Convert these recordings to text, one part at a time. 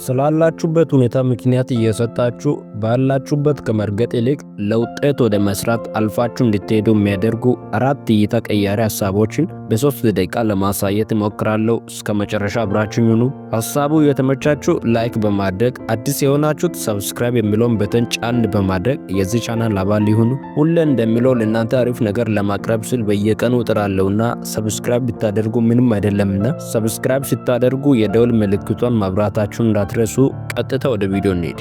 ስላላችሁበት ሁኔታ ምክንያት እየሰጣችሁ ባላችሁበት ከመርገጥ ይልቅ ለውጤት ወደ መስራት አልፋችሁ እንድትሄዱ የሚያደርጉ 4 እይታ ቀያሪ ሐሳቦችን በ3 ደቂቃ ለማሳየት እሞክራለሁ። እስከ መጨረሻ አብራችሁኝ ሁኑ። ሐሳቡ የተመቻችሁ ላይክ በማድረግ አዲስ የሆናችሁት ሰብስክራይብ የሚለውን በተን ጫን በማድረግ የዚህ ቻናል አባል ይሁኑ። ሁሌ እንደሚለው ለእናንተ አሪፍ ነገር ለማቅረብ ስል በየቀኑ እጥራለሁና ሰብስክራይብ ብታደርጉ ምንም አይደለምና ሰብስክራይብ ስታደርጉ የደውል ምልክቷን ማብራታችሁን እንዳትረሱ። ቀጥታ ወደ ቪዲዮ እንሂድ።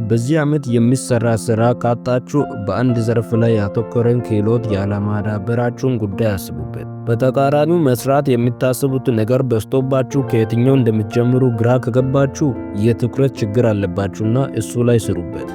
በዚህ ዓመት የሚሰራ ስራ ካጣችሁ በአንድ ዘርፍ ላይ ያተኮረን ክህሎት ያለማዳበራችሁን ጉዳይ አስቡበት። በተቃራኒው መስራት የምታስቡት ነገር በዝቶባችሁ ከየትኛው እንደምትጀምሩ ግራ ከገባችሁ የትኩረት ችግር አለባችሁና እሱ ላይ ስሩበት።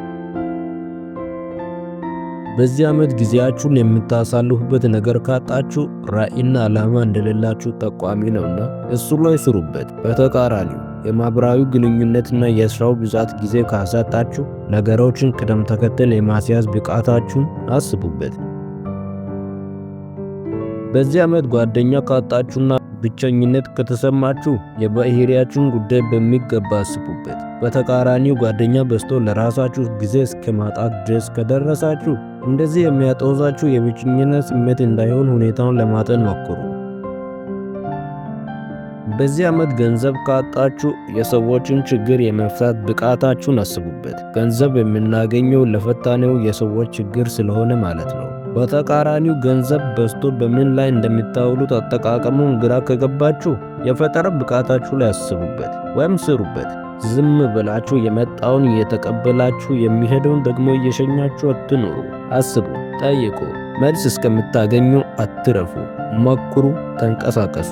በዚህ ዓመት ጊዜያችሁን የምታሳልፉበት ነገር ካጣችሁ ራዕይና ዓላማ እንደሌላችሁ ጠቋሚ ነውና እሱ ላይ ስሩበት። በተቃራኒው የማህበራዊ ግንኙነትና የስራው ብዛት ጊዜ ካሳጣችሁ ነገሮችን ቅደም ተከተል የማስያዝ ብቃታችሁን አስቡበት። በዚህ ዓመት ጓደኛ ካጣችሁና ብቸኝነት ከተሰማችሁ የባህሪያችሁን ጉዳይ በሚገባ አስቡበት። በተቃራኒው ጓደኛ በዝቶ ለራሳችሁ ጊዜ እስከ ማጣት ድረስ ከደረሳችሁ እንደዚህ የሚያጦዛችሁ የብቸኝነት ስሜት እንዳይሆን ሁኔታውን ለማጤን ሞክሩ። በዚህ ዓመት ገንዘብ ካጣችሁ የሰዎችን ችግር የመፍታት ብቃታችሁን አስቡበት። ገንዘብ የምናገኘው ለፈታነው የሰዎች ችግር ስለሆነ ማለት ነው። በተቃራኒው ገንዘብ በዝቶ በምን ላይ እንደምታውሉት አጠቃቀሙን ግራ ከገባችሁ የፈጠራ ብቃታችሁ ላይ አስቡበት ወይም ስሩበት። ዝም ብላችሁ የመጣውን እየተቀበላችሁ የሚሄደውን ደግሞ እየሸኛችሁ አትኑሩ። አስቡ፣ ጠይቁ። መልስ እስከምታገኙ አትረፉ። ሞክሩ፣ ተንቀሳቀሱ።